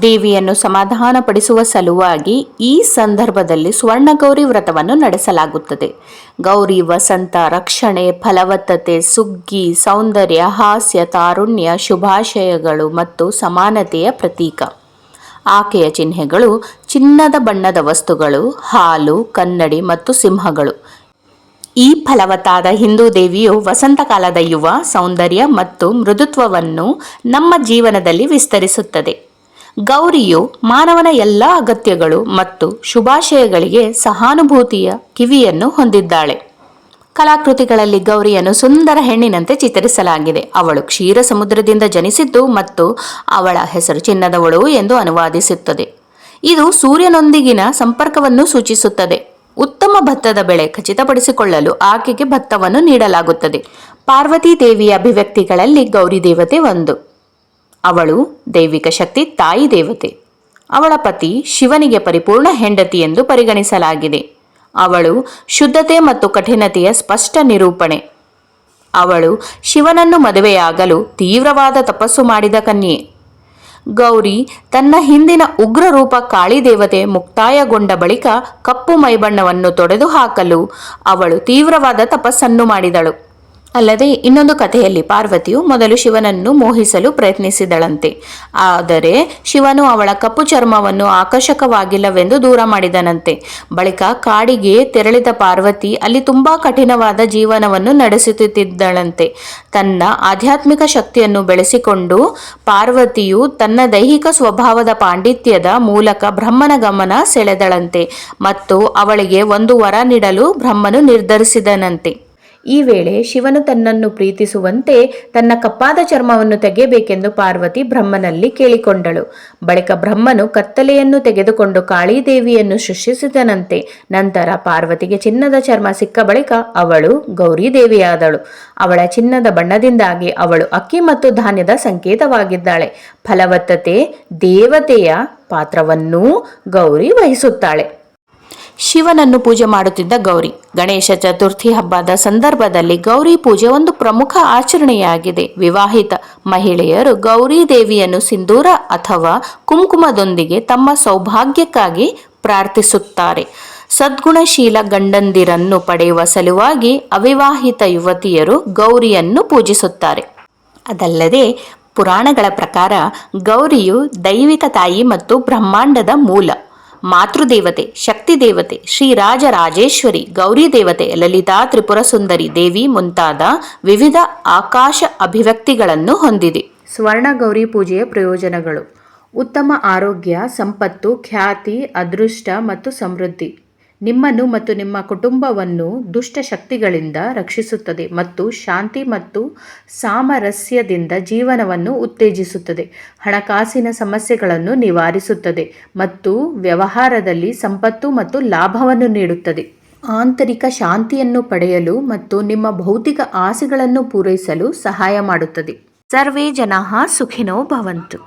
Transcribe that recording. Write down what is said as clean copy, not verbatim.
ದೇವಿಯನ್ನು ಸಮಾಧಾನಪಡಿಸುವ ಸಲುವಾಗಿ ಈ ಸಂದರ್ಭದಲ್ಲಿ ಸ್ವರ್ಣಗೌರಿ ವ್ರತವನ್ನು ನಡೆಸಲಾಗುತ್ತದೆ. ಗೌರಿ ವಸಂತ, ರಕ್ಷಣೆ, ಫಲವತ್ತತೆ, ಸುಗ್ಗಿ, ಸೌಂದರ್ಯ, ಹಾಸ್ಯ, ತಾರುಣ್ಯ, ಶುಭಾಶಯಗಳು ಮತ್ತು ಸಮಾನತೆಯ ಪ್ರತೀಕ. ಆಕೆಯ ಚಿಹ್ನೆಗಳು ಚಿನ್ನದ ಬಣ್ಣದ ವಸ್ತುಗಳು, ಹಾಲು, ಕನ್ನಡಿ ಮತ್ತು ಸಿಂಹಗಳು. ಈ ಫಲವತ್ತಾದ ಹಿಂದೂ ದೇವಿಯು ವಸಂತಕಾಲದ ಯುವ, ಸೌಂದರ್ಯ ಮತ್ತು ಮೃದುತ್ವವನ್ನು ನಮ್ಮ ಜೀವನದಲ್ಲಿ ವಿಸ್ತರಿಸುತ್ತದೆ. ಗೌರಿಯು ಮಾನವನ ಎಲ್ಲ ಅಗತ್ಯಗಳು ಮತ್ತು ಶುಭಾಶಯಗಳಿಗೆ ಸಹಾನುಭೂತಿಯ ಕಿವಿಯನ್ನು ಹೊಂದಿದ್ದಾಳೆ. ಕಲಾಕೃತಿಗಳಲ್ಲಿ ಗೌರಿಯನ್ನು ಸುಂದರ ಹೆಣ್ಣಿನಂತೆ ಚಿತ್ರಿಸಲಾಗಿದೆ. ಅವಳು ಕ್ಷೀರ ಸಮುದ್ರದಿಂದ ಜನಿಸಿದ್ದು ಮತ್ತು ಅವಳ ಹೆಸರು ಚಿನ್ನದವಳು ಎಂದು ಅನುವಾದಿಸುತ್ತದೆ. ಇದು ಸೂರ್ಯನೊಂದಿಗಿನ ಸಂಪರ್ಕವನ್ನು ಸೂಚಿಸುತ್ತದೆ. ಉತ್ತಮ ಭತ್ತದ ಬೆಳೆ ಖಚಿತಪಡಿಸಿಕೊಳ್ಳಲು ಆಕೆಗೆ ಭತ್ತವನ್ನು ನೀಡಲಾಗುತ್ತದೆ. ಪಾರ್ವತಿ ದೇವಿಯ ಅಭಿವ್ಯಕ್ತಿಗಳಲ್ಲಿ ಗೌರಿ ದೇವತೆ ಒಂದು. ಅವಳು ದೈವಿಕ ಶಕ್ತಿ, ತಾಯಿ ದೇವತೆ. ಅವಳ ಪತಿ ಶಿವನಿಗೆ ಪರಿಪೂರ್ಣ ಹೆಂಡತಿ ಎಂದು ಪರಿಗಣಿಸಲಾಗಿದೆ. ಅವಳು ಶುದ್ಧತೆ ಮತ್ತು ಕಠಿಣತೆಯ ಸ್ಪಷ್ಟ ನಿರೂಪಣೆ. ಅವಳು ಶಿವನನ್ನು ಮದುವೆಯಾಗಲು ತೀವ್ರವಾದ ತಪಸ್ಸು ಮಾಡಿದ ಕನ್ಯೆ. ಗೌರಿ ತನ್ನ ಹಿಂದಿನ ಉಗ್ರ ರೂಪ ಕಾಳಿ ದೇವತೆ ಮುಕ್ತಾಯಗೊಂಡ ಬಳಿಕ ಕಪ್ಪು ಮೈಬಣ್ಣವನ್ನು ತೊಡೆದುಹಾಕಲು ಅವಳು ತೀವ್ರವಾದ ತಪಸ್ಸನ್ನು ಮಾಡಿದಳು. ಅಲ್ಲದೆ ಇನ್ನೊಂದು ಕಥೆಯಲ್ಲಿ ಪಾರ್ವತಿಯು ಮೊದಲು ಶಿವನನ್ನು ಮೋಹಿಸಲು ಪ್ರಯತ್ನಿಸಿದಳಂತೆ. ಆದರೆ ಶಿವನು ಅವಳ ಕಪ್ಪು ಚರ್ಮವನ್ನು ಆಕರ್ಷಕವಾಗಿಲ್ಲವೆಂದು ದೂರ ಮಾಡಿದನಂತೆ. ಬಳಿಕ ಕಾಡಿಗೆ ತೆರಳಿದ ಪಾರ್ವತಿ ಅಲ್ಲಿ ತುಂಬಾ ಕಠಿಣವಾದ ಜೀವನವನ್ನು ನಡೆಸುತ್ತಿದ್ದಳಂತೆ. ತನ್ನ ಆಧ್ಯಾತ್ಮಿಕ ಶಕ್ತಿಯನ್ನು ಬೆಳೆಸಿಕೊಂಡು ಪಾರ್ವತಿಯು ತನ್ನ ದೈಹಿಕ ಸ್ವಭಾವದ ಪಾಂಡಿತ್ಯದ ಮೂಲಕ ಬ್ರಹ್ಮನ ಗಮನ ಸೆಳೆದಳಂತೆ ಮತ್ತು ಅವಳಿಗೆ ಒಂದು ವರ ನೀಡಲು ಬ್ರಹ್ಮನು ನಿರ್ಧರಿಸಿದನಂತೆ. ಈ ವೇಳೆ ಶಿವನು ತನ್ನನ್ನು ಪ್ರೀತಿಸುವಂತೆ ತನ್ನ ಕಪ್ಪಾದ ಚರ್ಮವನ್ನು ತೆಗೆಯಬೇಕೆಂದು ಪಾರ್ವತಿ ಬ್ರಹ್ಮನಲ್ಲಿ ಕೇಳಿಕೊಂಡಳು. ಬಳಿಕ ಬ್ರಹ್ಮನು ಕತ್ತಲೆಯನ್ನು ತೆಗೆದುಕೊಂಡು ಕಾಳಿದೇವಿಯನ್ನು ಸೃಷ್ಟಿಸಿದನಂತೆ. ನಂತರ ಪಾರ್ವತಿಗೆ ಚಿನ್ನದ ಚರ್ಮ ಸಿಕ್ಕ ಬಳಿಕ ಅವಳು ಗೌರಿ ದೇವಿಯಾದಳು. ಅವಳ ಚಿನ್ನದ ಬಣ್ಣದಿಂದಾಗಿ ಅವಳು ಅಕ್ಕಿ ಮತ್ತು ಧಾನ್ಯದ ಸಂಕೇತವಾಗಿದ್ದಾಳೆ. ಫಲವತ್ತತೆ ದೇವತೆಯ ಪಾತ್ರವನ್ನೂ ಗೌರಿ ವಹಿಸುತ್ತಾಳೆ. ಶಿವನನ್ನು ಪೂಜೆ ಮಾಡುತ್ತಿದ್ದ ಗೌರಿ. ಗಣೇಶ ಚತುರ್ಥಿ ಹಬ್ಬದ ಸಂದರ್ಭದಲ್ಲಿ ಗೌರಿ ಪೂಜೆ ಒಂದು ಪ್ರಮುಖ ಆಚರಣೆಯಾಗಿದೆ. ವಿವಾಹಿತ ಮಹಿಳೆಯರು ಗೌರಿ ದೇವಿಯನ್ನು ಸಿಂಧೂರ ಅಥವಾ ಕುಂಕುಮದೊಂದಿಗೆ ತಮ್ಮ ಸೌಭಾಗ್ಯಕ್ಕಾಗಿ ಪ್ರಾರ್ಥಿಸುತ್ತಾರೆ. ಸದ್ಗುಣಶೀಲ ಗಂಡಂದಿರನ್ನು ಪಡೆಯುವ ಸಲುವಾಗಿ ಅವಿವಾಹಿತ ಯುವತಿಯರು ಗೌರಿಯನ್ನು ಪೂಜಿಸುತ್ತಾರೆ. ಅದಲ್ಲದೆ ಪುರಾಣಗಳ ಪ್ರಕಾರ ಗೌರಿಯು ದೈವಿಕ ತಾಯಿ ಮತ್ತು ಬ್ರಹ್ಮಾಂಡದ ಮೂಲ. ಮಾತೃದೇವತೆ, ಶಕ್ತಿ ದೇವತೆ, ಶ್ರೀರಾಜರಾಜೇಶ್ವರಿ, ಗೌರಿ ದೇವತೆ, ಲಲಿತಾ ತ್ರಿಪುರ ಸುಂದರಿ ದೇವಿ ಮುಂತಾದ ವಿವಿಧ ಆಕಾಶ ಅಭಿವ್ಯಕ್ತಿಗಳನ್ನು ಹೊಂದಿದೆ. ಸ್ವರ್ಣ ಗೌರಿ ಪೂಜೆಯ ಪ್ರಯೋಜನಗಳು: ಉತ್ತಮ ಆರೋಗ್ಯ, ಸಂಪತ್ತು, ಖ್ಯಾತಿ, ಅದೃಷ್ಟ ಮತ್ತು ಸಮೃದ್ಧಿ. ನಿಮ್ಮನ್ನು ಮತ್ತು ನಿಮ್ಮ ಕುಟುಂಬವನ್ನು ದುಷ್ಟ ಶಕ್ತಿಗಳಿಂದ ರಕ್ಷಿಸುತ್ತದೆ ಮತ್ತು ಶಾಂತಿ ಮತ್ತು ಸಾಮರಸ್ಯದಿಂದ ಜೀವನವನ್ನು ಉತ್ತೇಜಿಸುತ್ತದೆ. ಹಣಕಾಸಿನ ಸಮಸ್ಯೆಗಳನ್ನು ನಿವಾರಿಸುತ್ತದೆ ಮತ್ತು ವ್ಯವಹಾರದಲ್ಲಿ ಸಂಪತ್ತು ಮತ್ತು ಲಾಭವನ್ನು ನೀಡುತ್ತದೆ. ಆಂತರಿಕ ಶಾಂತಿಯನ್ನು ಪಡೆಯಲು ಮತ್ತು ನಿಮ್ಮ ಭೌತಿಕ ಆಸೆಗಳನ್ನು ಪೂರೈಸಲು ಸಹಾಯ ಮಾಡುತ್ತದೆ. ಸರ್ವೇ ಜನಾಃ ಸುಖಿನೋ ಭವಂತು.